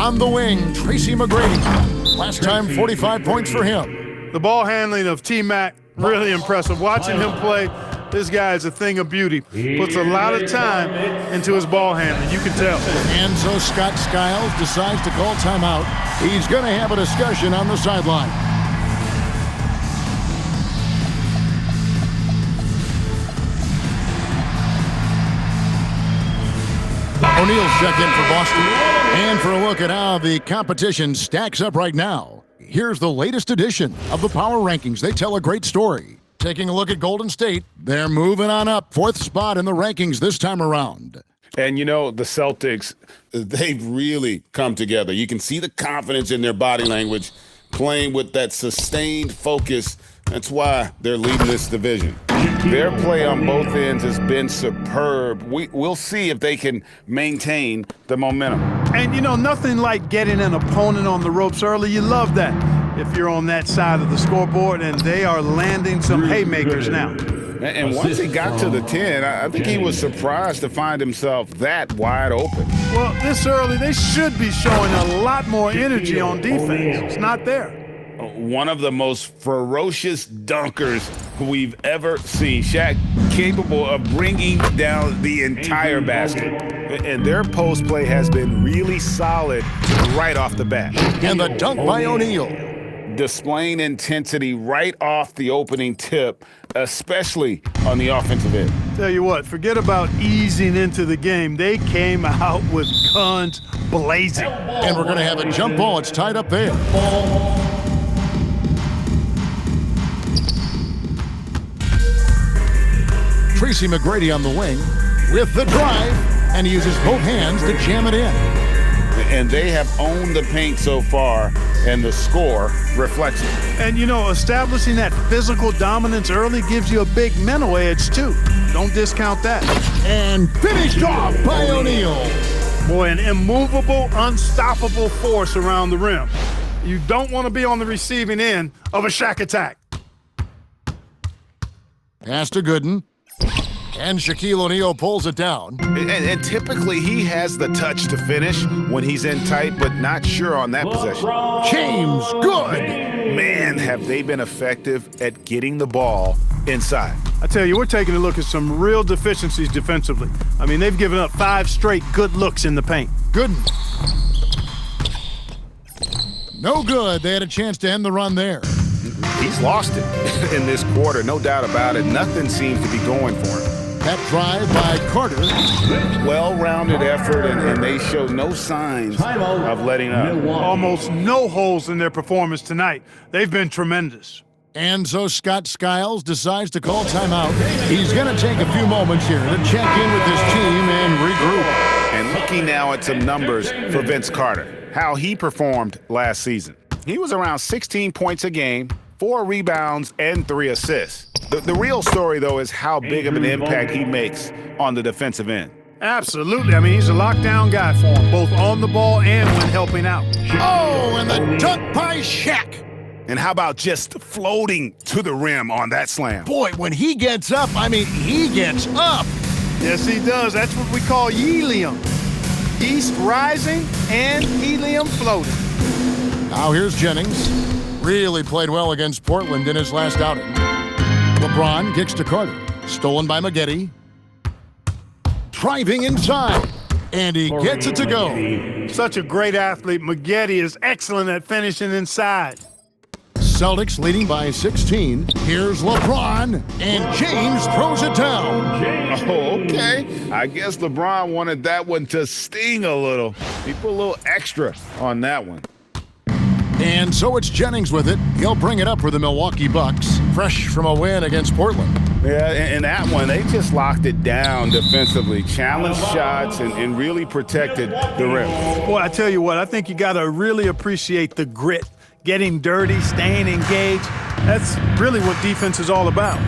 On the wing, Tracy McGrady. Last time, 45 points for him. The ball handling of T-Mac, really impressive. Watching him play, this guy is a thing of beauty. Puts a lot of time into his ball handling, you can tell. And so Scott Skiles decides to call timeout. He's going to have a discussion on the sideline. O'Neal's check in for Boston. And for a look at how the competition stacks up right now, here's the latest edition of the Power Rankings. They tell a great story. Taking a look at Golden State, they're moving on up, 4th spot in the rankings this time around. And, you know, the Celtics, they've really come together. You can see the confidence in their body language, playing with that sustained focus. That's why they're leading this division. Their play on both ends has been superb. We'll see if they can maintain the momentum. And, you know, nothing like getting an opponent on the ropes early. You love that if you're on that side of the scoreboard, and they are landing some haymakers now. And once he got to the 10, I think he was surprised to find himself that wide open. Well, this early, they should be showing a lot more energy on defense. It's not there. One of the most ferocious dunkers we've ever seen. Shaq capable of bringing down the entire basket. And their post play has been really solid right off the bat. And the dunk by O'Neal. Displaying intensity right off the opening tip, especially on the offensive end. Tell you what, forget about easing into the game. They came out with guns blazing. And we're going to have a jump ball. It's tied up there. Tracy McGrady on the wing with the drive, and he uses both hands to jam it in. And they have owned the paint so far, and the score reflects it. And, you know, establishing that physical dominance early gives you a big mental edge, too. Don't discount that. And finished off by O'Neal. Boy, an immovable, unstoppable force around the rim. You don't want to be on the receiving end of a Shaq attack. Pass to Gooden. And Shaquille O'Neal pulls it down. And typically he has the touch to finish when he's in tight, but not sure on that possession. James, good. Man, have they been effective at getting the ball inside. I tell you, we're taking a look at some real deficiencies defensively. I mean, they've given up 5 straight good looks in the paint. Gooden. No good. They had a chance to end the run there. He's lost it in this quarter, no doubt about it. Nothing seems to be going for him. That drive by Carter. Well-rounded effort, and they show no signs of letting up. Almost no holes in their performance tonight. They've been tremendous. And so Scott Skiles decides to call timeout. He's going to take a few moments here to check in with his team and regroup. And looking now at some numbers for Vince Carter, how he performed last season. He was around 16 points a game, 4 rebounds, and 3 assists. The real story, though, is how big of an impact he makes on the defensive end. Absolutely. I mean, he's a lockdown guy for him, both on the ball and when helping out. Oh, and the dunk by Shaq. And how about just floating to the rim on that slam? Boy, when he gets up, I mean, he gets up. Yes, he does. That's what we call helium. East rising and helium floating. Now here's Jennings. Really played well against Portland in his last outing. LeBron kicks to Carter. Stolen by Maggette. Driving inside. And he gets it to go. Such a great athlete. Maggette is excellent at finishing inside. Celtics leading by 16. Here's LeBron. And James throws it down. Oh, okay. I guess LeBron wanted that one to sting a little. He put a little extra on that one. And so it's Jennings with it. He'll bring it up for the Milwaukee Bucks, fresh from a win against Portland. Yeah, and that one, they just locked it down defensively, challenged shots, and really protected the rim. Boy, I tell you what, I think you got to really appreciate the grit, getting dirty, staying engaged. That's really what defense is all about.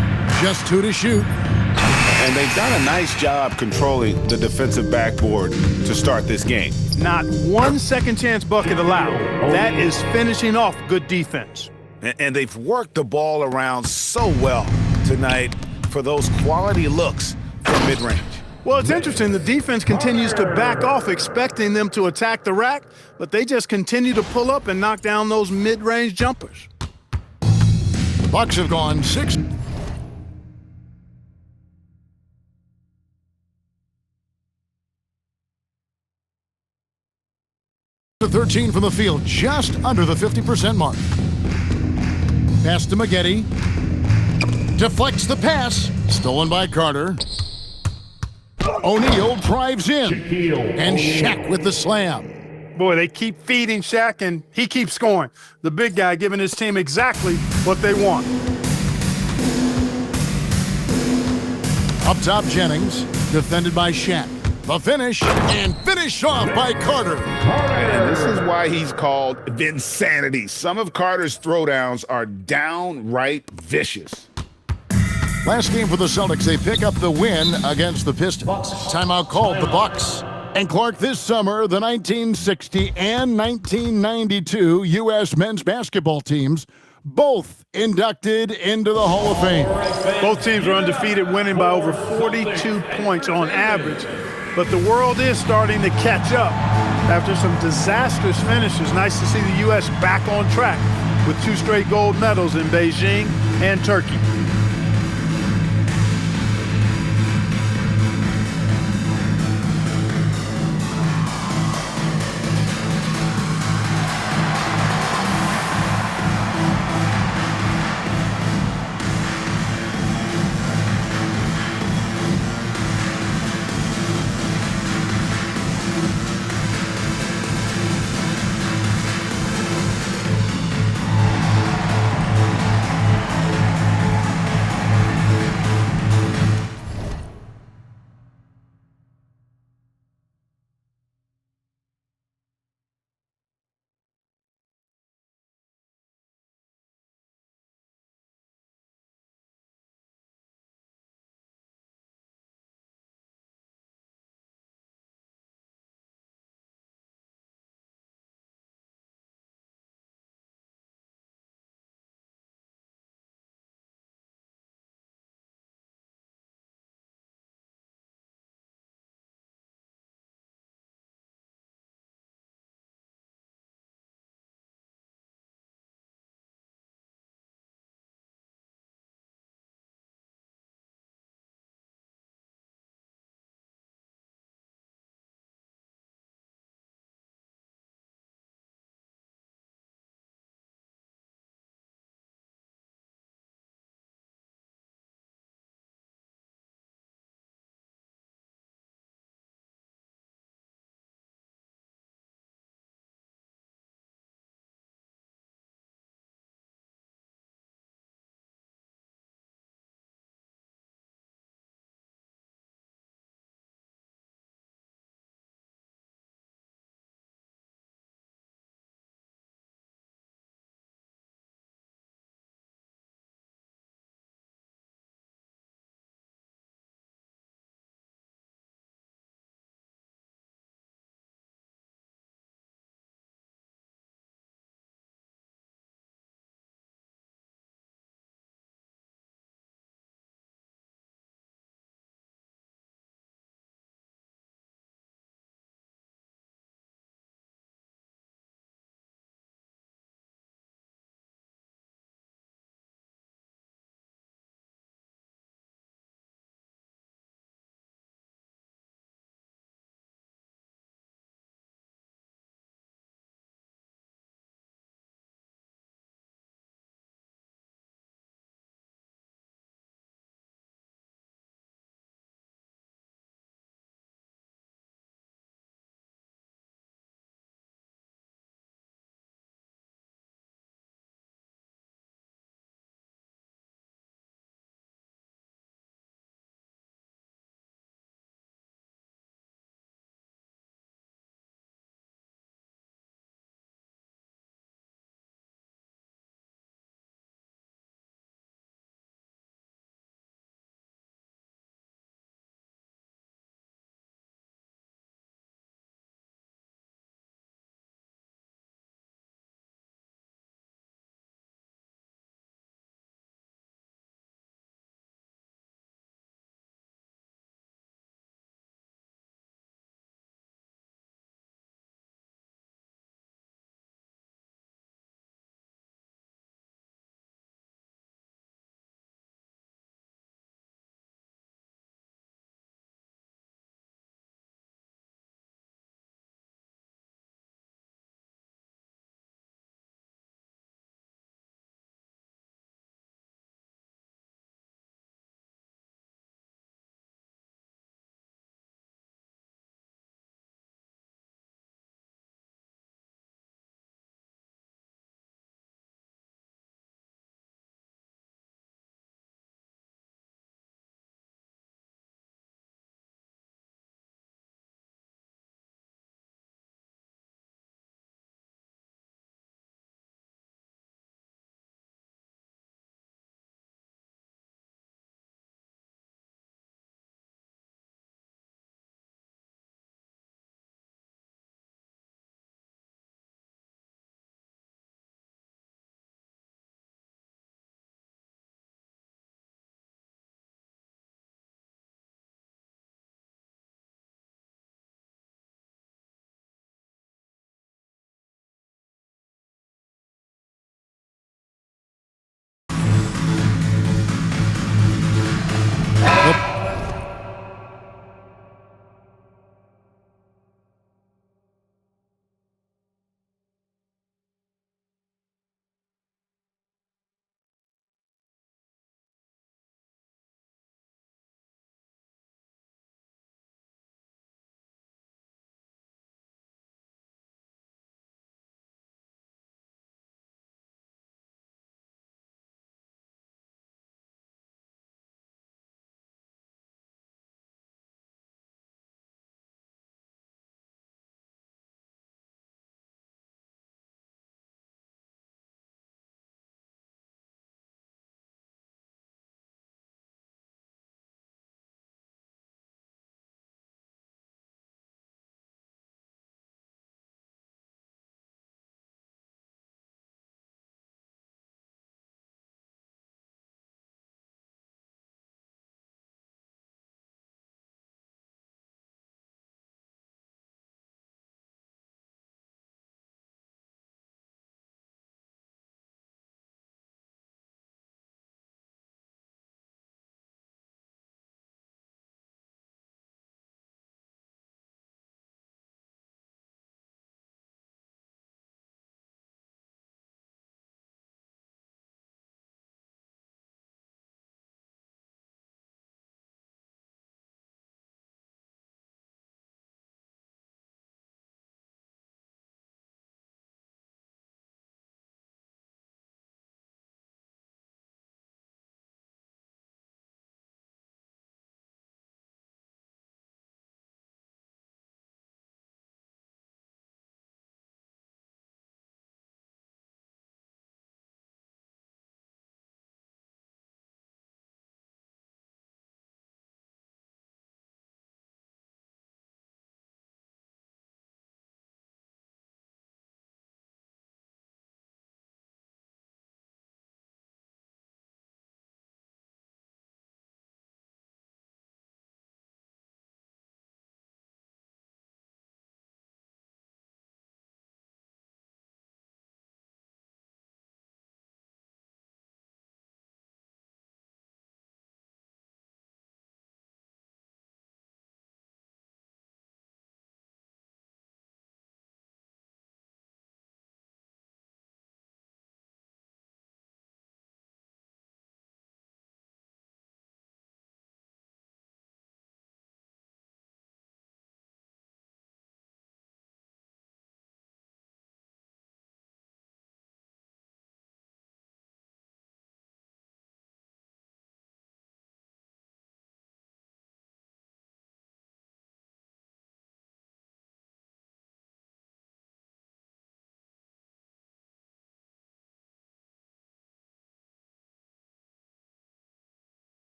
Just 2 to shoot. And they've done a nice job controlling the defensive backboard to start this game. Not one second chance bucket allowed. That is finishing off good defense. And they've worked the ball around so well tonight for those quality looks from mid-range. Well, it's interesting. The defense continues to back off, expecting them to attack the rack, but they just continue to pull up and knock down those mid-range jumpers. The Bucks have gone 6 to 13 from the field, just under the 50% mark. Pass to Maggette. Deflects the pass. Stolen by Carter. O'Neal drives in. And Shaq with the slam. Boy, they keep feeding Shaq, and he keeps scoring. The big guy giving his team exactly what they want. Up top, Jennings. Defended by Shaq. The finish, and finished off by Carter. And this is why he's called Vinsanity. Some of Carter's throwdowns are downright vicious. Last game for the Celtics, they pick up the win against the Pistons. Timeout called the Bucks. And Clark, this summer, the 1960 and 1992 U.S. men's basketball teams both inducted into the Hall of Fame. Both teams are undefeated, winning by over 42 points on average. But the world is starting to catch up after some disastrous finishes. Nice to see the U.S. back on track with 2 straight gold medals in Beijing and Turkey.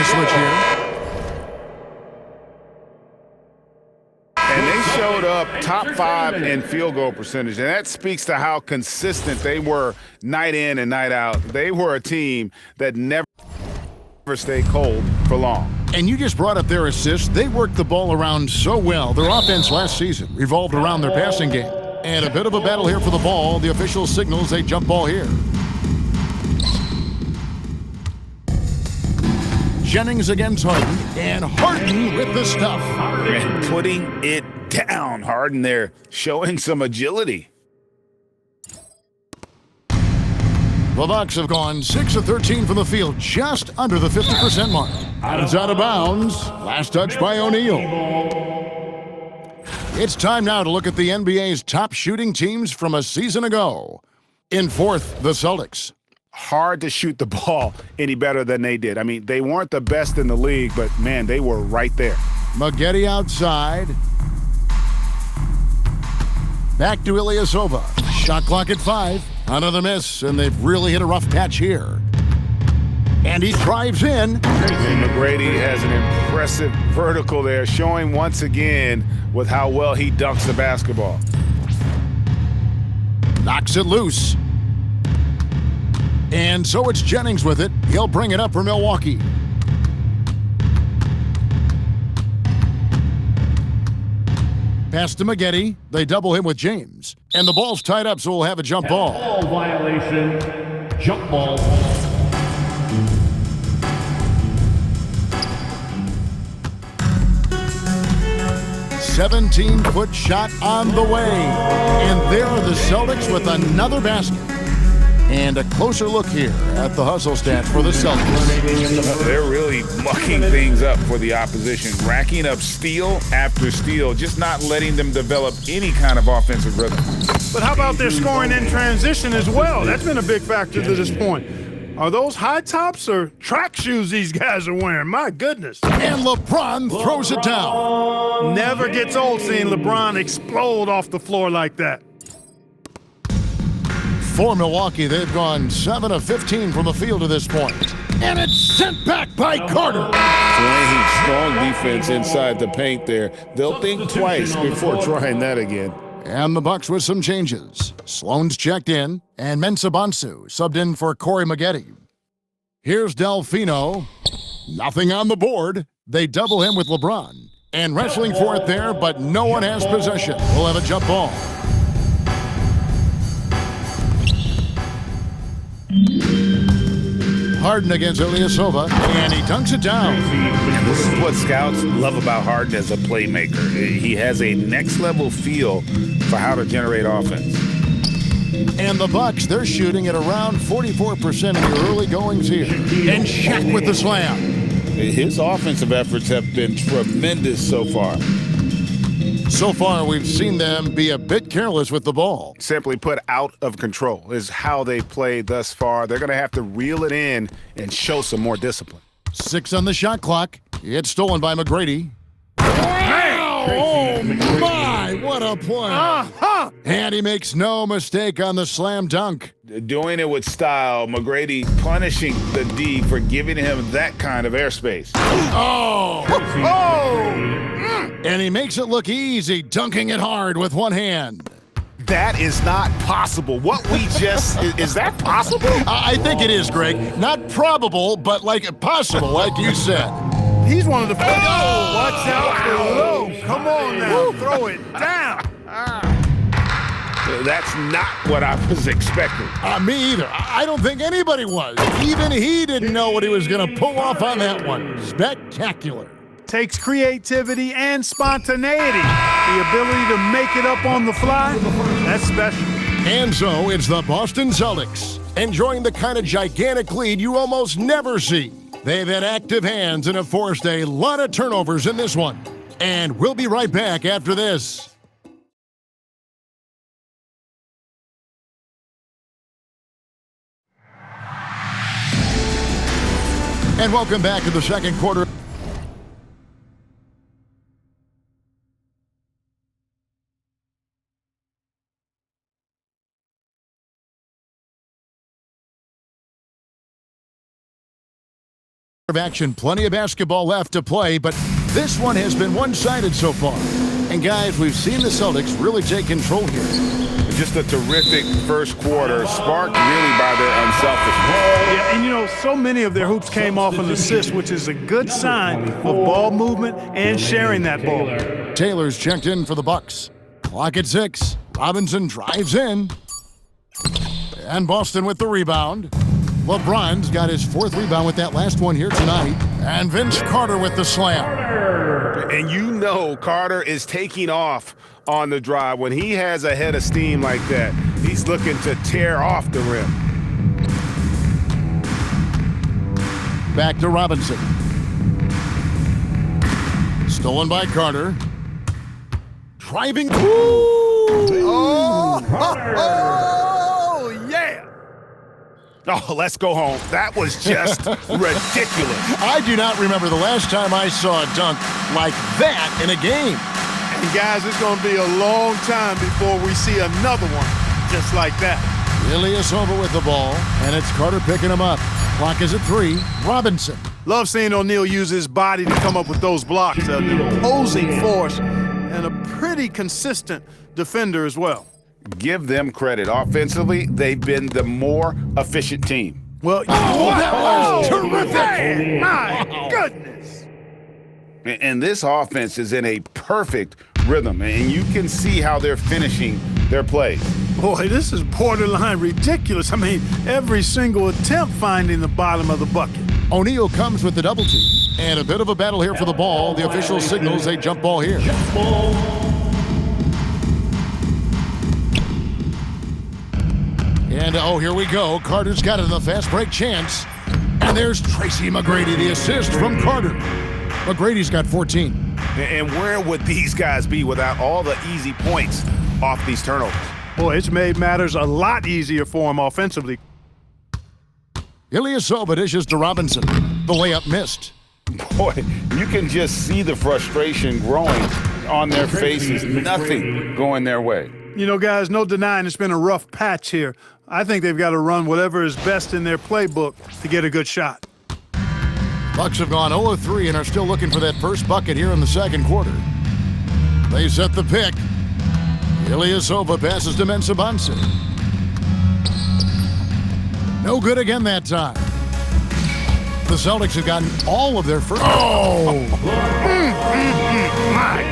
a switch here. And they showed up top 5 in field goal percentage, and that speaks to how consistent they were night in and night out. They were a team that never stayed cold for long. And you just brought up their assists. They worked the ball around so well. Their offense last season revolved around their passing game. And a bit of a battle here for the ball. The official signals a jump ball here. Jennings against Harden, and Harden with the stuff. And putting it down. Harden there showing some agility. The Bucks have gone 6 of 13 from the field, just under the 50% mark. It's out of bounds. Last touch by O'Neal. It's time now to look at the NBA's top shooting teams from a season ago. In fourth, the Celtics. Hard to shoot the ball any better than they did. I mean, they weren't the best in the league, but, man, they were right there. Maggette outside. Back to Ilyasova. Shot clock at 5. Another miss, and they've really hit a rough patch here. And he drives in. And McGrady has an impressive vertical there, showing once again with how well he dunks the basketball. Knocks it loose. And so it's Jennings with it. He'll bring it up for Milwaukee. Pass to Maggette. They double him with James. And the ball's tied up, so we'll have a jump ball. Ball violation. Jump ball. "17-foot shot on the way." And there are the Celtics with another basket. And a closer look here at the hustle stats for the Celtics. They're really mucking things up for the opposition, racking up steal after steal, just not letting them develop any kind of offensive rhythm. But how about their scoring in transition as well? That's been a big factor to this point. Are those high tops or track shoes these guys are wearing? My goodness. And LeBron throws it down. Never gets old seeing LeBron explode off the floor like that. For Milwaukee, they've gone 7 of 15 from the field to this point. And it's sent back by Carter. Playing strong defense inside the paint there. They'll think twice before trying that again. And the Bucks with some changes. Sloan's checked in, and Mensah Bonsu subbed in for Corey Maggette. Here's Delfino. Nothing on the board. They double him with LeBron. And wrestling for it there, but no one has possession. We'll have a jump ball. Harden against Ilyasova, and he dunks it down. And this is what scouts love about Harden as a playmaker. He has a next-level feel for how to generate offense. And the Bucks, they're shooting at around 44% in the early goings here. And Shaq with the slam. His offensive efforts have been tremendous so far. So far, we've seen them be a bit careless with the ball. Simply put, out of control is how they played thus far. They're going to have to reel it in and show some more discipline. 6 on the shot clock. It's stolen by McGrady. Wow! Oh, my! What a play. And he makes no mistake on the slam dunk. Doing it with style, McGrady punishing the D for giving him that kind of airspace. Oh! And he makes it look easy, dunking it hard with one hand. That is not possible. What we just, is that possible? I think it is, Greg. Not probable, but like possible, like you said. He's one of the players. Oh, watch out below. Come on now, throw it down. That's not what I was expecting. Me either. I don't think anybody was. Even he didn't know what he was going to pull off on that one. Spectacular. Takes creativity and spontaneity. The ability to make it up on the fly, that's special. And so it's the Boston Celtics, enjoying the kind of gigantic lead you almost never see. They've had active hands and have forced a lot of turnovers in this one. And we'll be right back after this. And welcome back to the second quarter. of action. Plenty of basketball left to play, but this one has been one-sided so far. And guys, we've seen the Celtics really take control here. Just a terrific first quarter, sparked really by their unselfishness. Yeah, and you know, so many of their hoops came off an assist, which is a good sign of ball movement and sharing that ball. Taylor's checked in for the Bucks. Clock at 6. Robinson drives in. And Boston with the rebound. LeBron's got his 4th rebound with that last one here tonight. And Vince Carter with the slam. And you know Carter is taking off on the drive. When he has a head of steam like that, he's looking to tear off the rim. Back to Robinson. Stolen by Carter. Driving. Oh, yeah. Oh, let's go home. That was just ridiculous. I do not remember the last time I saw a dunk like that in a game. And guys, it's going to be a long time before we see another one just like that. Ilyasova with the ball, and it's Carter picking him up. Clock is at 3. Robinson. Love seeing O'Neal use his body to come up with those blocks. An imposing force and a pretty consistent defender as well. Give them credit. Offensively, they've been the more efficient team. Well, that was terrific. Man, my goodness. And this offense is in a perfect rhythm, and you can see how they're finishing their plays. Boy, this is borderline ridiculous. I mean, every single attempt finding the bottom of the bucket. O'Neal comes with the double team. And a bit of a battle here for the ball. The official signals a jump ball here. And, here we go. Carter's got it in the fast break chance. And there's Tracy McGrady, the assist from Carter. McGrady's got 14. And where would these guys be without all the easy points off these turnovers? Boy, it's made matters a lot easier for him offensively. Ilyasova dishes to Robinson. The layup missed. Boy, you can just see the frustration growing on their faces. Nothing going their way. You know, guys, no denying it's been a rough patch here. I think they've got to run whatever is best in their playbook to get a good shot. Bucks have gone 0 of 3 and are still looking for that first bucket here in the second quarter. They set the pick. Ilyasova passes to Mensah-Bonsu. No good again that time. The Celtics have gotten all of their first. My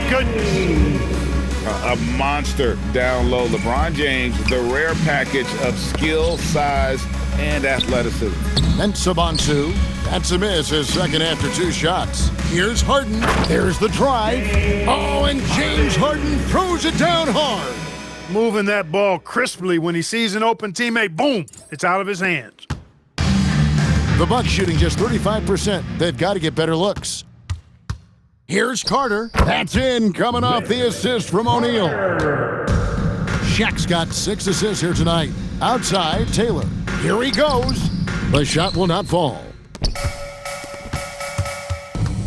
goodness. A monster down low. LeBron James, the rare package of skill, size, and athleticism. Mensah-Bonsu. That's a miss, his second after 2 shots. Here's Harden. There's the drive. Oh, and James Harden throws it down hard. Moving that ball crisply when he sees an open teammate. Boom! It's out of his hands. The Bucks shooting just 35%. They've got to get better looks. Here's Carter. That's in, coming off the assist from O'Neal. Shaq's got 6 assists here tonight. Outside, Taylor. Here he goes. The shot will not fall.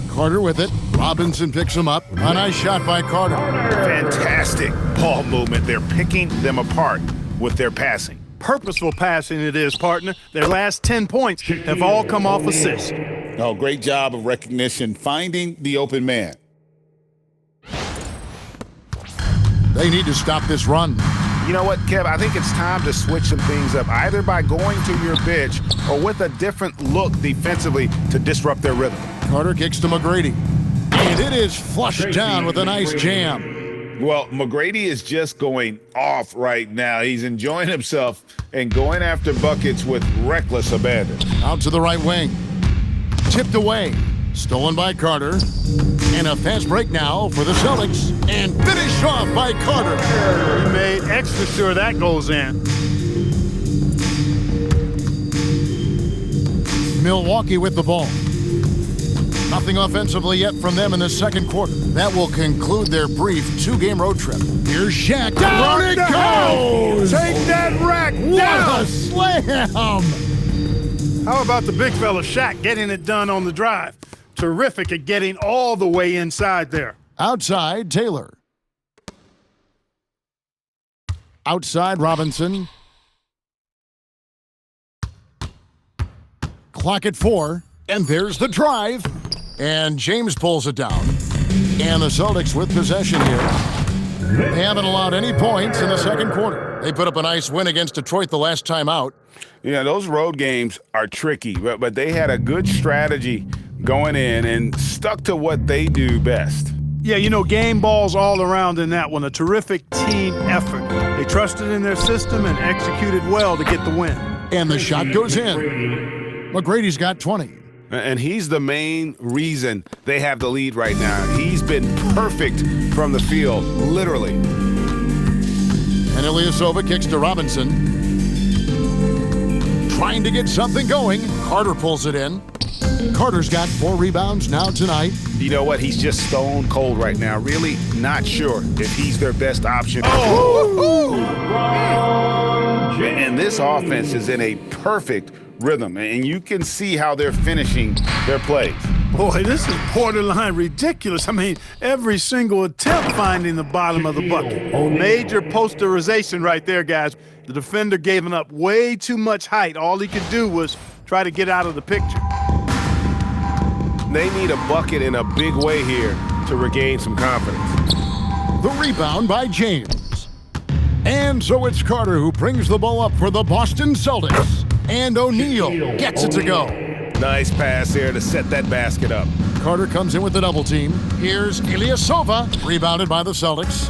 Carter with it. Robinson picks him up. A nice shot by Carter. Fantastic ball movement. They're picking them apart with their passing. Purposeful passing it is, partner. Their last 10 points have all come off assists. Oh, great job of recognition, finding the open man. They need to stop this run. You know what, Kev? I think it's time to switch some things up, either by going to your bench or with a different look defensively to disrupt their rhythm. Carter kicks to McGrady. And it is flushed down with a nice jam. Well, McGrady is just going off right now. He's enjoying himself and going after buckets with reckless abandon. Out to the right wing. Tipped away. Stolen by Carter. And a fast break now for the Celtics. And finished off by Carter. He made extra sure that goes in. Milwaukee with the ball. Nothing offensively yet from them in the second quarter. That will conclude their brief 2-game road trip. Here's Shaq. Down it goes! Take that rack What down! a slam! How about the big fella Shaq getting it done on the drive? Terrific at getting all the way inside there. Outside, Taylor. Outside, Robinson. Clock at 4. And there's the drive. And James pulls it down. And the Celtics with possession here. They haven't allowed any points in the second quarter. They put up a nice win against Detroit the last time out. Yeah, those road games are tricky, but they had a good strategy going in and stuck to what they do best. Yeah, you know, game balls all around in that one. A terrific team effort. They trusted in their system and executed well to get the win. And the shot goes in. McGrady's got 20. And he's the main reason they have the lead right now. He's been perfect from the field, literally. And Ilyasova kicks to Robinson. Trying to get something going. Carter pulls it in. Carter's got 4 rebounds now tonight. You know what? He's just stone cold right now. Really not sure if he's their best option. And this offense is in a perfect rhythm, and you can see how they're finishing their plays. Boy, this is borderline ridiculous. I mean, every single attempt finding the bottom of the bucket. Major posterization right there, guys. The defender gave up way too much height. All he could do was try to get out of the picture. They need a bucket in a big way here to regain some confidence. The rebound by James. And so it's Carter who brings the ball up for the Boston Celtics. And O'Neal gets it to go. Nice pass there to set that basket up. Carter comes in with the double team. Here's Ilyasova, rebounded by the Celtics.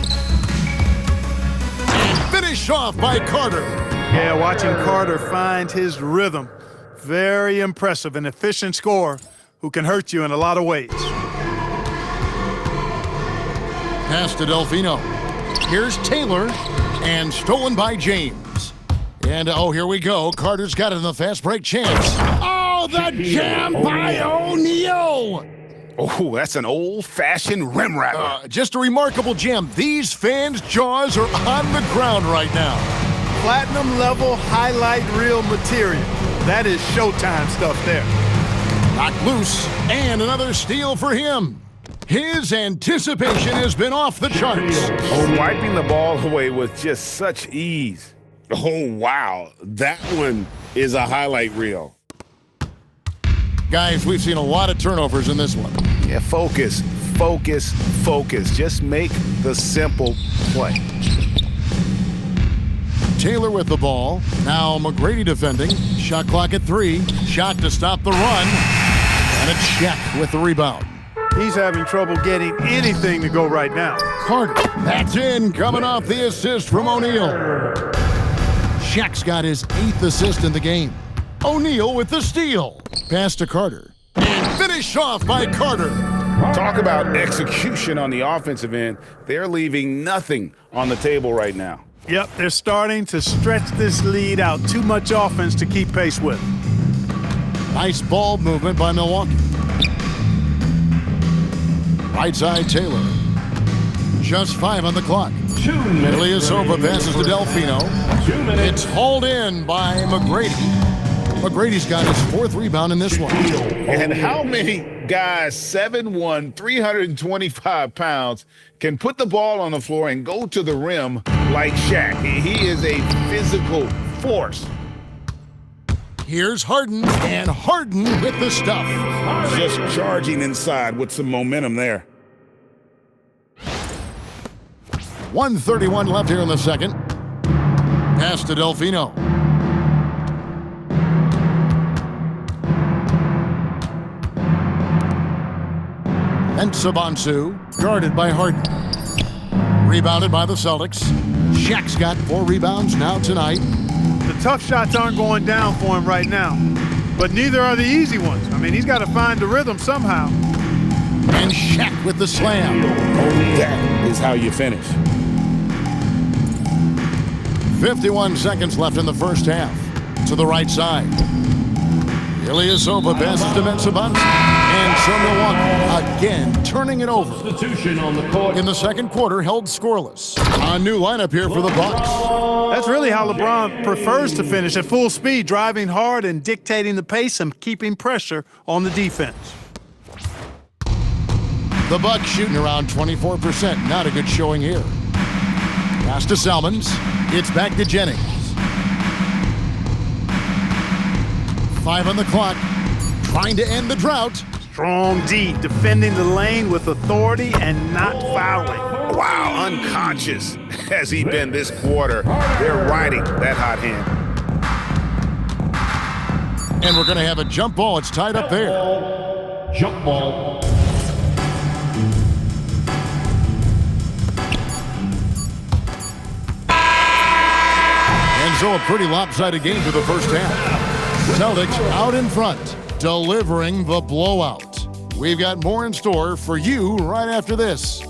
And finished off by Carter. Yeah, watching Carter find his rhythm. Very impressive, an efficient scorer who can hurt you in a lot of ways. Pass to Delfino. Here's Taylor, and stolen by James. And, here we go. Carter's got it in the fast break chance. Oh, the jam by O'Neal! Oh, that's an old-fashioned rim rapper. Just a remarkable jam. These fans' jaws are on the ground right now. Platinum-level highlight reel material. That is Showtime stuff there. Knocked loose, and another steal for him. His anticipation has been off the charts. Wiping the ball away with just such ease. Oh, wow. That one is a highlight reel. Guys, we've seen a lot of turnovers in this one. Yeah, focus, focus, focus. Just make the simple play. Taylor with the ball. Now McGrady defending. Shot clock at 3. Shot to stop the run. And it's Shaq with the rebound. He's having trouble getting anything to go right now. Carter, that's in, coming off the assist from O'Neal. Shaq's got his 8th assist in the game. O'Neal with the steal. Pass to Carter. And finish off by Carter. Talk about execution on the offensive end. They're leaving nothing on the table right now. Yep, they're starting to stretch this lead out. Too much offense to keep pace with. Nice ball movement by Milwaukee. Right side Taylor. Just 5 on the clock. 2 minutes. Ilyasova passes to Delfino. 2 minutes. It's hauled in by McGrady. McGrady's got his 4th rebound in this one. And how many guys, 7'1", 325 pounds, can put the ball on the floor and go to the rim like Shaq? He is a physical force. Here's Harden, and Harden with the stuff. Just charging inside with some momentum there. 1:31 left here in the second. Pass to Delfino. And Sabansu, guarded by Harden. Rebounded by the Celtics. Shaq's got 4 rebounds now tonight. The tough shots aren't going down for him right now, but neither are the easy ones. I mean, he's got to find the rhythm somehow. And Shaq with the slam. That is how you finish. 51 seconds left in the first half. To the right side. Ilyasova passes to Sabansu. And so Milwaukee again turning it over. Substitution on the court. In the second quarter, held scoreless. A new lineup here for the Bucks. That's really how LeBron prefers to finish, at full speed, driving hard and dictating the pace and keeping pressure on the defense. The Bucks shooting around 24%. Not a good showing here. Pass to Salmons. It's back to Jennings. 5 on the clock. trying to end the drought. Strong D, defending the lane with authority and not fouling. Wow, unconscious has he been this quarter. They're riding that hot hand. And we're going to have a jump ball. It's tied up there. Jump ball. And so a pretty lopsided game for the first half. Celtics out in front, delivering the blowout. We've got more in store for you right after this.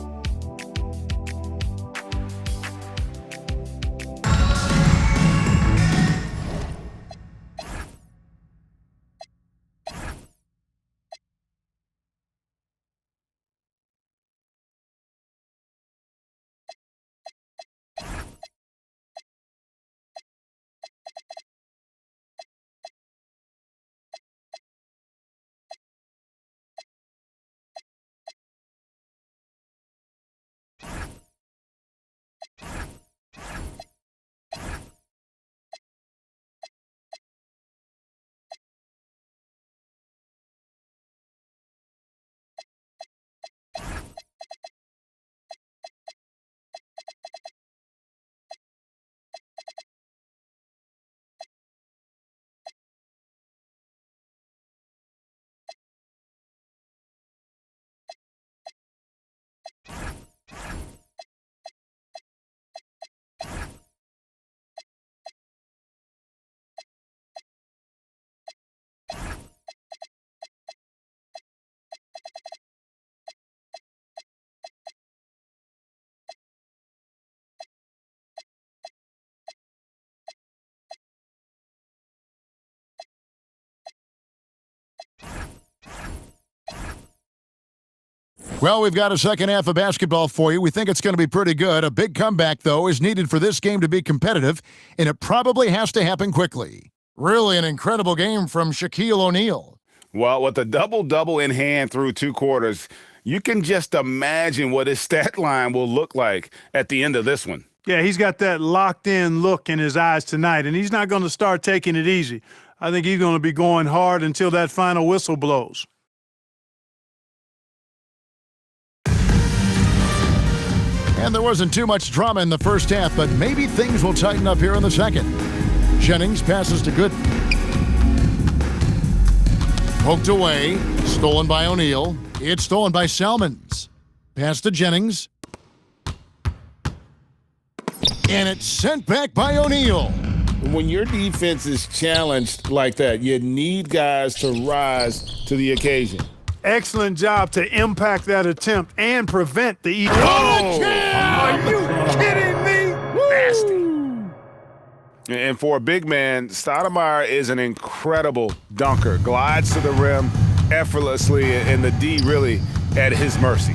Well, we've got a second half of basketball for you. We think it's going to be pretty good. A big comeback, though, is needed for this game to be competitive, and it probably has to happen quickly. Really an incredible game from Shaquille O'Neal. Well, with a double-double in hand through 2 quarters, you can just imagine what his stat line will look like at the end of this one. Yeah, he's got that locked-in look in his eyes tonight, and he's not going to start taking it easy. I think he's going to be going hard until that final whistle blows. And there wasn't too much drama in the first half, but maybe things will tighten up here in the second. Jennings passes to Gooden. Poked away, stolen by O'Neal. It's stolen by Salmons. Pass to Jennings. And it's sent back by O'Neal. When your defense is challenged like that, you need guys to rise to the occasion. Excellent job to impact that attempt and prevent the Are you kidding me? Nasty. And for a big man, Stoudemire is an incredible dunker. Glides to the rim effortlessly, and the D really at his mercy.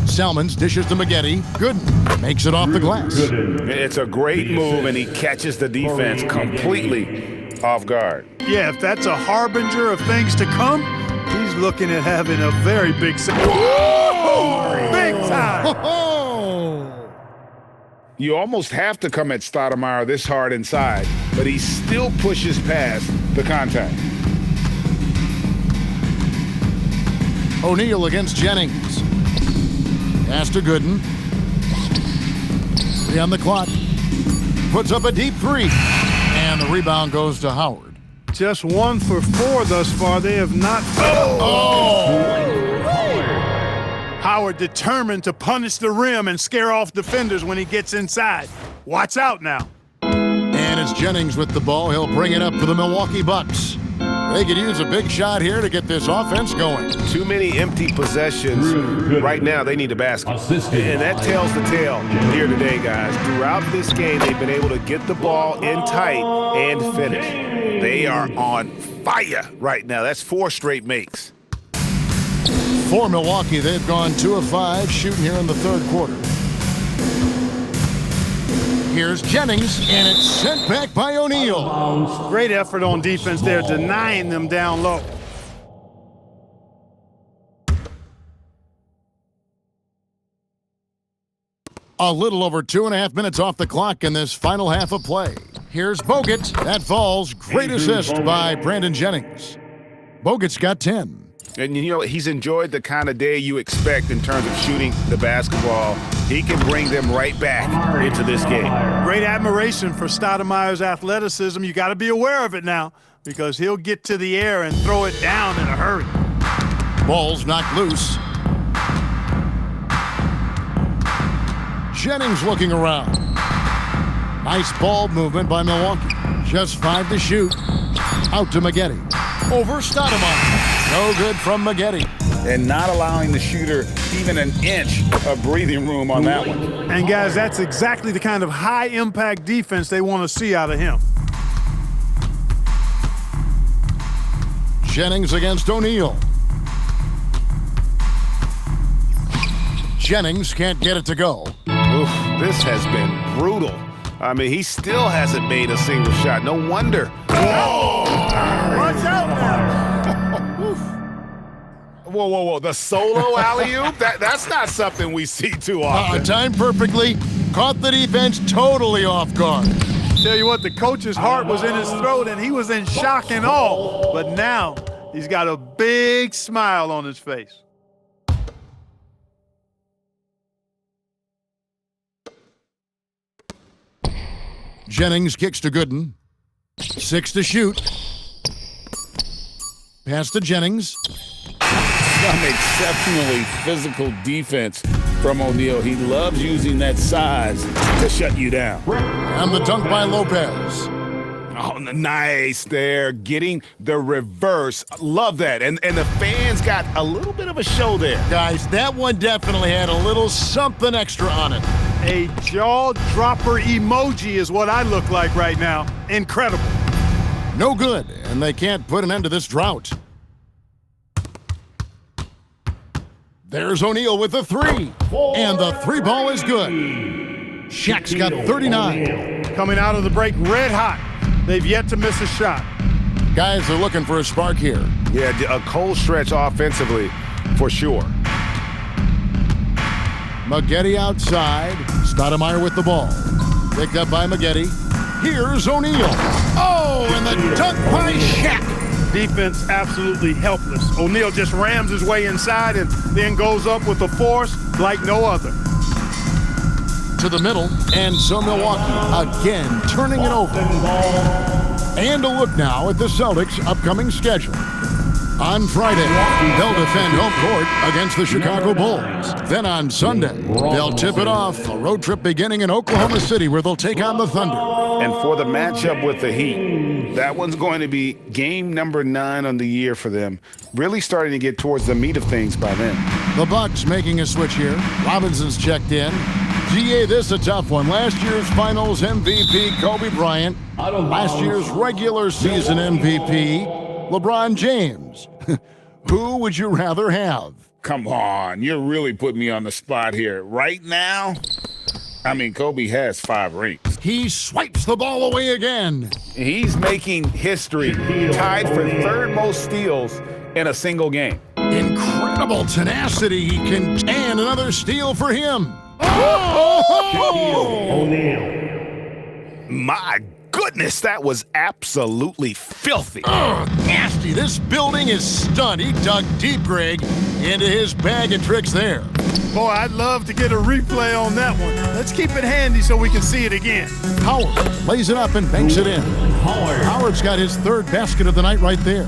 Salmons dishes to Maggette. Gooden makes it off the glass. It's a great move, and he catches the defense completely off guard. Yeah, if that's a harbinger of things to come, he's looking at having a very big big time. You almost have to come at Stoudemire this hard inside, but he still pushes past the contact. O'Neal against Jennings. Pass to Gooden. 3 on the clock. Puts up a deep 3. And the rebound goes to Howard. Just 1 for 4 thus far. They have not. Howard determined to punish the rim and scare off defenders when he gets inside. Watch out now. And it's Jennings with the ball. He'll bring it up for the Milwaukee Bucks. They could use a big shot here to get this offense going. Too many empty possessions. Right now, they need a basket. And that tells the tale here today, guys. Throughout this game, they've been able to get the ball in tight and finish. They are on fire right now. That's 4 straight makes. For Milwaukee, they've gone 2 of 5 shooting here in the third quarter. Here's Jennings, and it's sent back by O'Neal. Great effort on defense there, denying them down low. A little over 2.5 minutes off the clock in this final half of play. Here's Bogut. That falls. Great assist by Brandon Jennings. Bogut's got 10. And, you know, he's enjoyed the kind of day you expect in terms of shooting the basketball. He can bring them right back into this game. Great admiration for Stoudemire's athleticism. You got to be aware of it now because he'll get to the air and throw it down in a hurry. Ball's knocked loose. Jennings looking around. Nice ball movement by Milwaukee. Just 5 to shoot. Out to Maggette. Over Stoudemire. No good from Maggette. And not allowing the shooter even an inch of breathing room on that one. And, guys, that's exactly the kind of high-impact defense they want to see out of him. Jennings against O'Neal. Jennings can't get it to go. Oof, this has been brutal. I mean, he still hasn't made a single shot. No wonder. Whoa! Watch out now! Whoa. The solo alley-oop? That's not something we see too often. Timed perfectly. Caught the defense totally off guard. Tell you what, the coach's heart was in his throat, and he was in shock and awe. But now he's got a big smile on his face. Jennings kicks to Gooden. 6 to shoot. Pass to Jennings. Some exceptionally physical defense from O'Neal. He loves using that size to shut you down. And the dunk by Lopez. Oh, nice there. Getting the reverse. Love that. And the fans got a little bit of a show there. Guys, that one definitely had a little something extra on it. A jaw-dropper emoji is what I look like right now. Incredible. No good, and they can't put an end to this drought. There's O'Neal with the 3, and the 3 ball is good. Shaq's got 39. Coming out of the break red hot. They've yet to miss a shot. Guys are looking for a spark here. Yeah, a cold stretch offensively for sure. Maggette outside. Stoudemire with the ball. Picked up by Maggette. Here's O'Neal. Oh, and the dunk by Shaq. Defense absolutely helpless. O'Neal just rams his way inside and then goes up with a force like no other. To the middle, and so Milwaukee again turning it over. And a look now at the Celtics' upcoming schedule. On Friday, they'll defend home court against the Chicago Bulls. Then on Sunday, they'll tip it off, a road trip beginning in Oklahoma City where they'll take on the Thunder. And for the matchup with the Heat, that one's going to be game number 9 on the year for them. Really starting to get towards the meat of things by then. The Bucks making a switch here. Robinson's checked in. GA, this a tough one. Last year's finals MVP, Kobe Bryant. Last year's regular season MVP, LeBron James. Who would you rather have? Come on, you're really putting me on the spot here. Right now, I mean, Kobe has 5 rings. He swipes the ball away again. He's making history, tied for 3rd most steals in a single game. Incredible tenacity. He can, and another steal for him. Oh! My goodness, that was absolutely filthy. Nasty. This building is stunned. He dug deep, Greg, into his bag of tricks there. Boy, I'd love to get a replay on that one. Let's keep it handy so we can see it again. Howard lays it up and banks it in. Howard's got his 3rd basket of the night right there.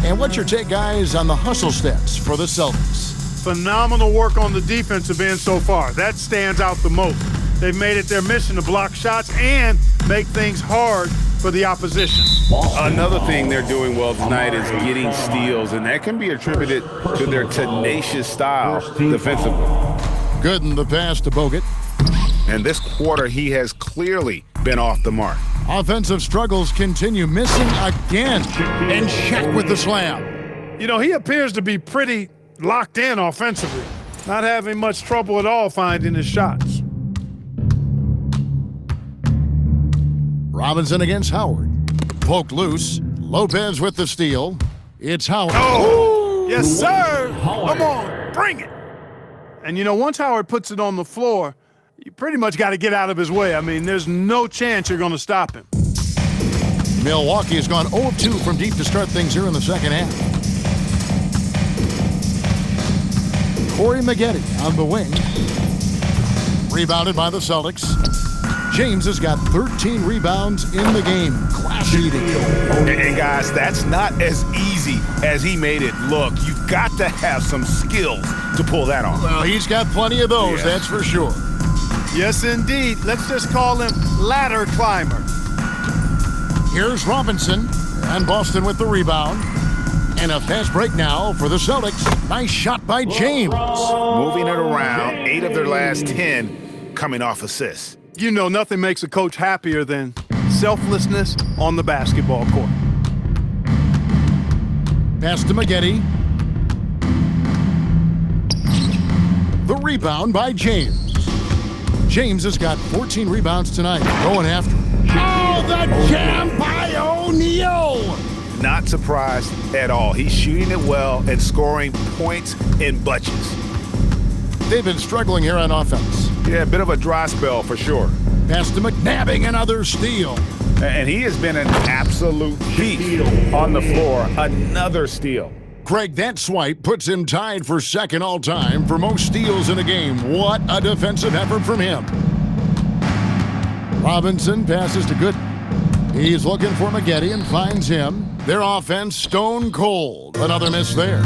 And what's your take, guys, on the hustle stats for the Celtics? Phenomenal work on the defensive end so far. That stands out the most. They've made it their mission to block shots and make things hard for the opposition. Another thing they're doing well tonight is getting steals, and that can be attributed to their tenacious style defensively. Gooden the pass to Bogut. And this quarter, he has clearly been off the mark. Offensive struggles continue, missing again. And Shaq with the slam. You know, he appears to be pretty locked in offensively, not having much trouble at all finding his shots. Robinson against Howard. Poked loose. Lopez with the steal. It's Howard. Oh, yes, sir. Come on, bring it. And, you know, once Howard puts it on the floor, you pretty much got to get out of his way. I mean, there's no chance you're going to stop him. Milwaukee has gone 0 of 2 from deep to start things here in the second half. Corey Maggette on the wing. Rebounded by the Celtics. James has got 13 rebounds in the game. Class eating. And guys, that's not as easy as he made it look. You've got to have some skills to pull that off. Well, he's got plenty of those, that's for sure. Yes, indeed. Let's just call him ladder climber. Here's Robinson, and Boston with the rebound. And a fast break now for the Celtics. Nice shot by James. Moving it around, 8 of their last 10 coming off assists. You know, nothing makes a coach happier than selflessness on the basketball court. Pass to Maggette. The rebound by James. James has got 14 rebounds tonight, going after him. Oh, the jam by O'Neal! Not surprised at all. He's shooting it well and scoring points in bunches. They've been struggling here on offense. Yeah, a bit of a dry spell for sure. Pass to McNabbing, another steal. And he has been an absolute beast on the floor. Another steal. Craig, that swipe puts him tied for second all-time for most steals in a game. What a defensive effort from him. Robinson passes to Gooden. He's looking for Maggette and finds him. Their offense stone cold. Another miss there.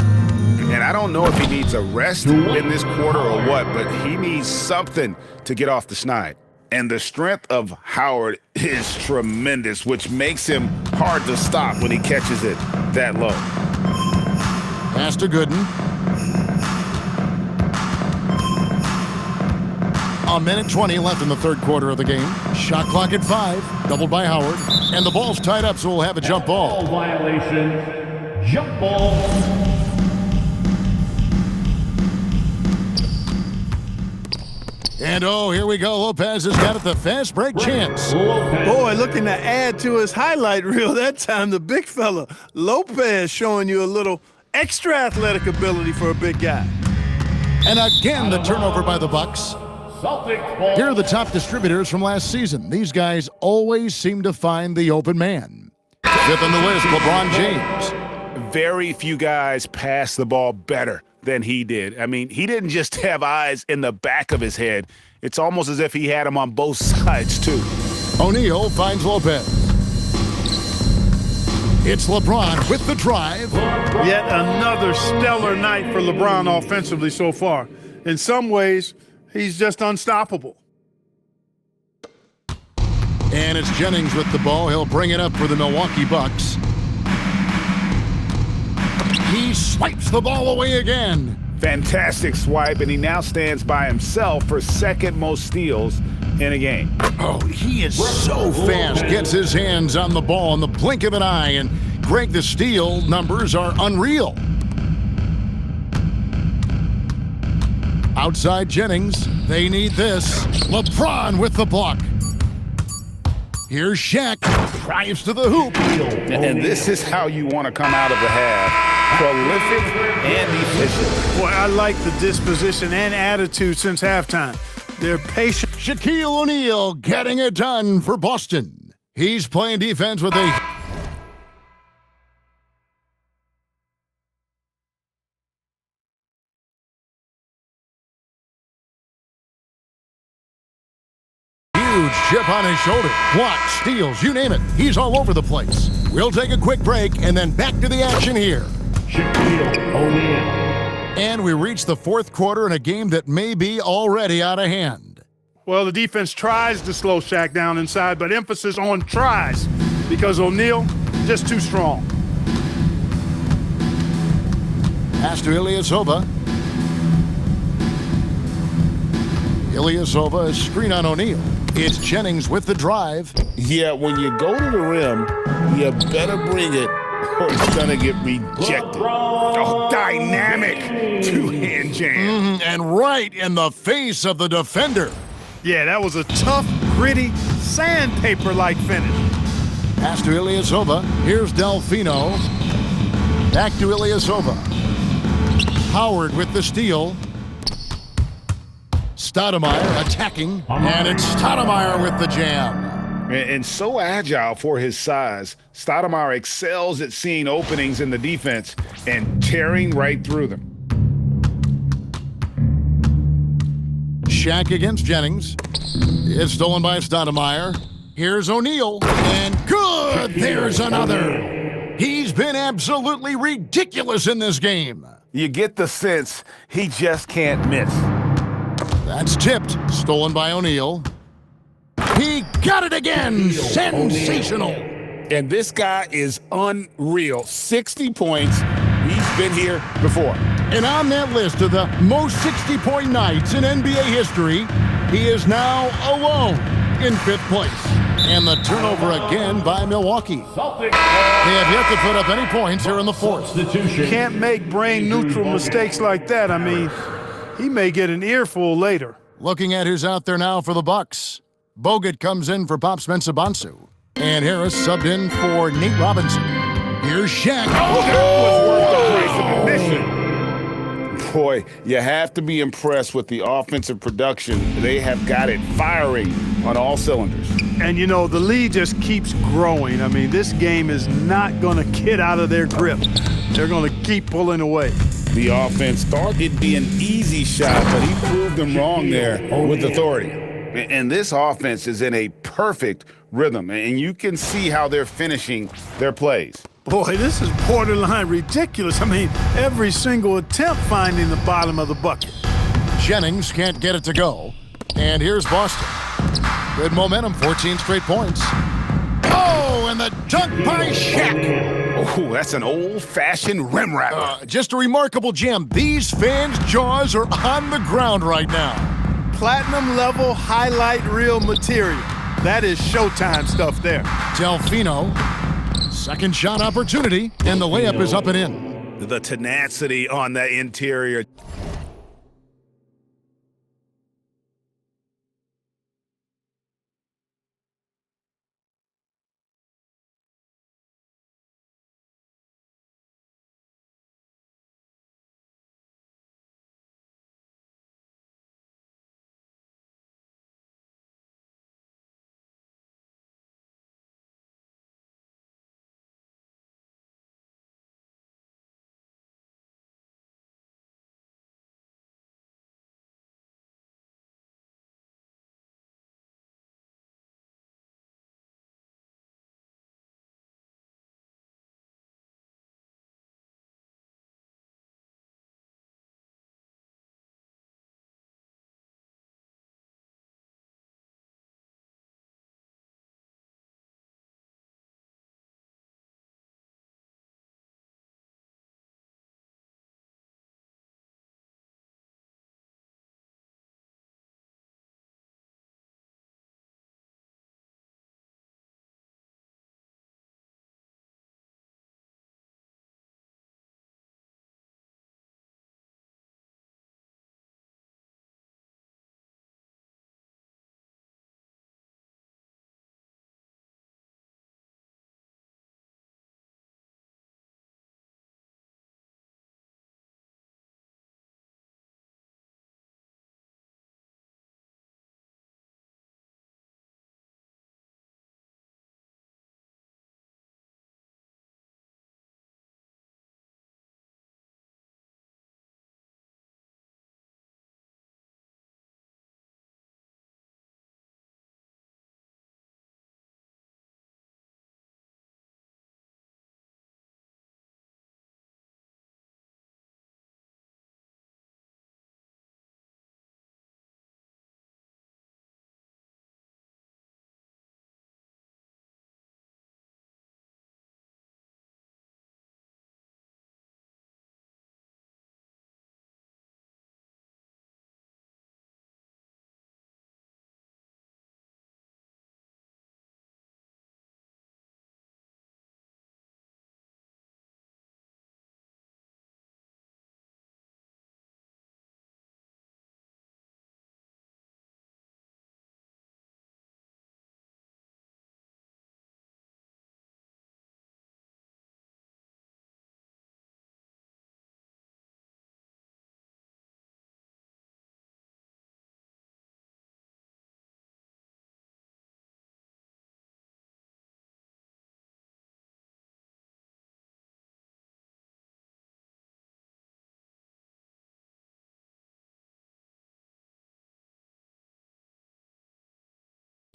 And I don't know if he needs a rest in this quarter or what, but he needs something to get off the schneid. And the strength of Howard is tremendous, which makes him hard to stop when he catches it that low. Pass to Gooden. A minute 20 left in the third quarter of the game. Shot clock at 5, doubled by Howard. And the ball's tied up, so we'll have a jump ball. Violation. Jump ball. And oh, here we go. Lopez has got it, the fast break chance. Boy, looking to add to his highlight reel that time, the big fella. Lopez showing you a little extra athletic ability for a big guy. And again, the turnover by the Bucks. Celtics ball. Here are the top distributors from last season. These guys always seem to find the open man. Fifth on the list, LeBron James. Very few guys pass the ball better than he did. I mean, he didn't just have eyes in the back of his head. It's almost as if he had them on both sides, too. O'Neal finds Lopez. It's LeBron with the drive. Yet another stellar night for LeBron offensively so far. In some ways, he's just unstoppable. And it's Jennings with the ball. He'll bring it up for the Milwaukee Bucks. He swipes the ball away again. Fantastic swipe, and he now stands by himself for second most steals in a game. Oh, he is so fast. Gets his hands on the ball in the blink of an eye. And Greg, the steal numbers are unreal. Outside Jennings. They need this. LeBron with the block. Here's Shaq. Drives to the hoop. And this is how you want to come out of the half. Prolific and efficient. Boy, I like the disposition and attitude since halftime. They're patient. Shaquille O'Neal getting it done for Boston. He's playing defense with a huge chip on his shoulder. Blocks, steals, you name it. He's all over the place. We'll take a quick break and then back to the action here. Shaquille O'Neal. And we reach the fourth quarter in a game that may be already out of hand. Well, the defense tries to slow Shaq down inside, but emphasis on tries because O'Neal just too strong. Pass to Ilyasova. Ilyasova, a screen on O'Neal. It's Jennings with the drive. Yeah, when you go to the rim, you better bring it or it's going to get rejected. Oh, dynamic two-hand jam. And right in the face of the defender. Yeah, that was a tough, gritty, sandpaper-like finish. Pass to Ilyasova. Here's Delfino. Back to Ilyasova. Howard with the steal. Stoudemire attacking. And it's Stoudemire with the jam. and so agile for his size. Stoudemire excels at seeing openings in the defense and tearing right through them. Shaq against Jennings. It's stolen by Stoudemire. Here's O'Neal, and good! There's another. He's been absolutely ridiculous in this game. You get the sense he just can't miss. That's tipped. Stolen by O'Neal. He got it again. Sensational. And this guy is unreal. 60 points. He's been here before. And on that list of the most 60-point nights in NBA history, he is now alone in 5th place. And the turnover again by Milwaukee. They have yet to put up any points here in the 4th. You can't make brain-neutral mistakes like that. I mean, he may get an earful later. Looking at who's out there now for the Bucks. Bogut comes in for Pop Spencer-Bonsu. And Harris subbed in for Nate Robinson. Here's Shaq. Oh, that was worth the price of admission. Boy, you have to be impressed with the offensive production. They have got it firing on all cylinders. And, you know, the lead just keeps growing. I mean, this game is not going to get out of their grip. They're going to keep pulling away. The offense thought it'd be an easy shot, but he proved them wrong there with authority. And this offense is in a perfect rhythm, and you can see how they're finishing their plays. Boy, this is borderline ridiculous. I mean, every single attempt finding the bottom of the bucket. Jennings can't get it to go. And here's Boston. Good momentum, 14 straight points. Oh, and the dunk by Shaq. Oh, that's an old-fashioned rim wrapper. Just a remarkable gem. These fans' jaws are on the ground right now. Platinum-level highlight reel material. That is Showtime stuff there. Delfino, second shot opportunity, and the layup is up and in. The tenacity on that interior.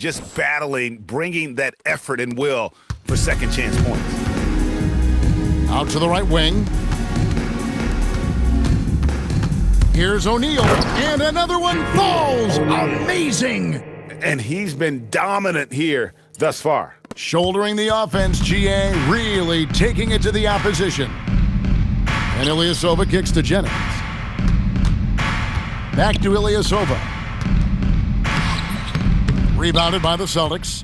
just battling, bringing that effort and will for second chance points. Out to the right wing. Here's O'Neal, and another one falls. Amazing. And he's been dominant here thus far. Shouldering the offense, GA really taking it to the opposition. And Ilyasova kicks to Jennings. Back to Ilyasova. Rebounded by the Celtics.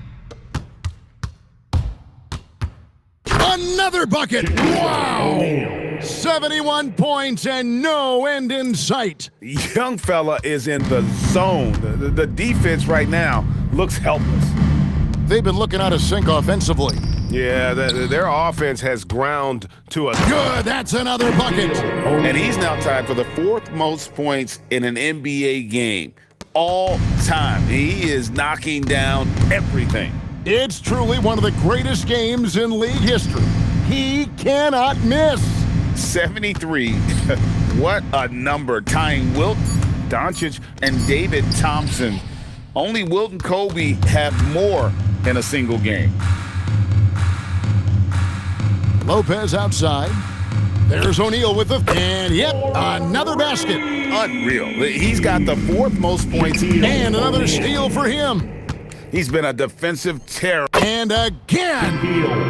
Another bucket! Wow! 71 points and no end in sight. Young fella is in the zone. The defense right now looks helpless. They've been looking out of sync offensively. Yeah, their offense has ground to a Good, that's another bucket. And he's now tied for the fourth most points in an NBA game all time. He is knocking down everything. It's truly one of the greatest games in league history. He cannot miss. 73. What a number, tying Wilt, Doncic, and David Thompson. Only Wilt and Kobe have more in a single game. Lopez outside. There's O'Neal with the... And yep, another basket. Unreal. He's got the fourth most points. And another steal for him. He's been a defensive terror. And again.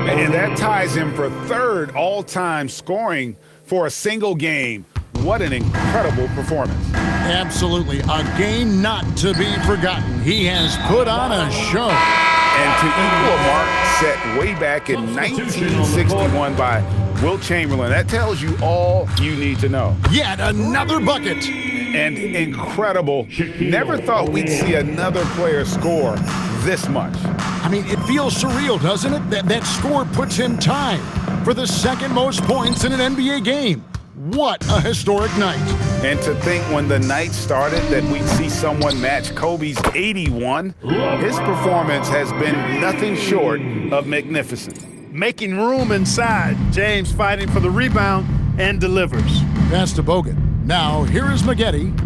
And that ties him for third all-time scoring for a single game. What an incredible performance. Absolutely. A game not to be forgotten. He has put on a show. And to equal a mark set way back in 1961 by Wilt Chamberlain, that tells you all you need to know. Yet another bucket. And incredible. Never thought we'd see another player score this much. I mean, it feels surreal, doesn't it? That score puts him tied for the second most points in an NBA game. What a historic night. And to think when the night started that we'd see someone match Kobe's 81, his performance has been nothing short of magnificent. Making room inside. James fighting for the rebound and delivers. Pass to Bogut. Now, here is Maggette.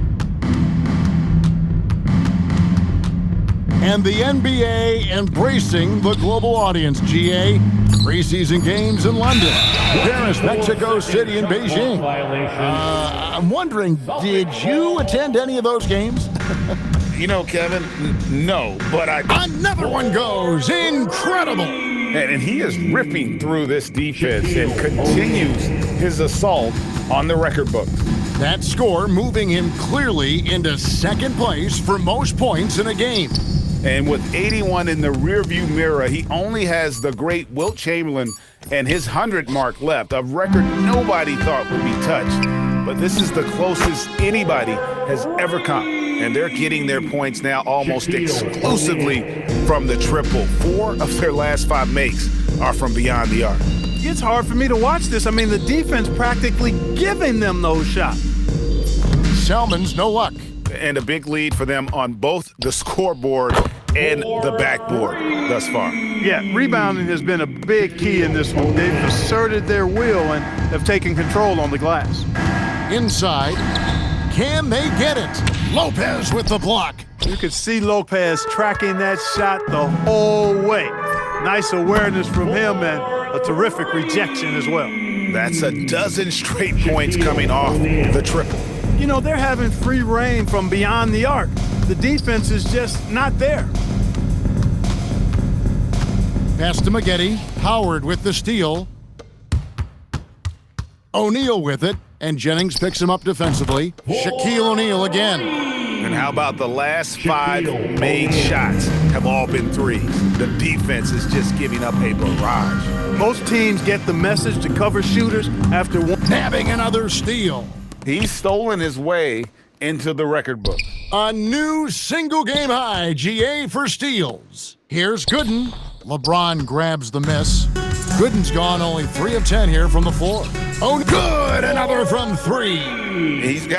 And the NBA embracing the global audience, GA. Preseason games in London, Paris, Mexico City, and Beijing. I'm wondering, did you attend any of those games? You know, Kevin, no, but Another one goes. Incredible. And he is ripping through this defense and continues his assault on the record books. That score moving him clearly into second place for most points in a game. And with 81 in the rearview mirror, he only has the great Wilt Chamberlain and his 100 mark left, a record nobody thought would be touched. But this is the closest anybody has ever come. And they're getting their points now almost exclusively from the triple. 4 of their last 5 makes are from beyond the arc. It's hard for me to watch this. I mean, the defense practically giving them those shots. Selman's no luck. And a big lead for them on both the scoreboard and the backboard thus far. Yeah, rebounding has been a big key in this one. They've asserted their will and have taken control on the glass. Inside. Can they get it? Lopez with the block. You could see Lopez tracking that shot the whole way. Nice awareness from him and a terrific rejection as well. That's a dozen straight points coming off the triple. You know, they're having free reign from beyond the arc. The defense is just not there. Pass to Maggette. Howard with the steal. O'Neal with it, and Jennings picks him up defensively. Shaquille O'Neal again. And how about the last 5 made shots have all been threes? The defense is just giving up a barrage. Most teams get the message to cover shooters after one. Having another steal. He's stolen his way into the record book. A new single game high, GA for steals. Here's Gooden. LeBron grabs the miss. Gooden's gone only 3 of 10 here from the floor. Oh, good! Another from 3. He's got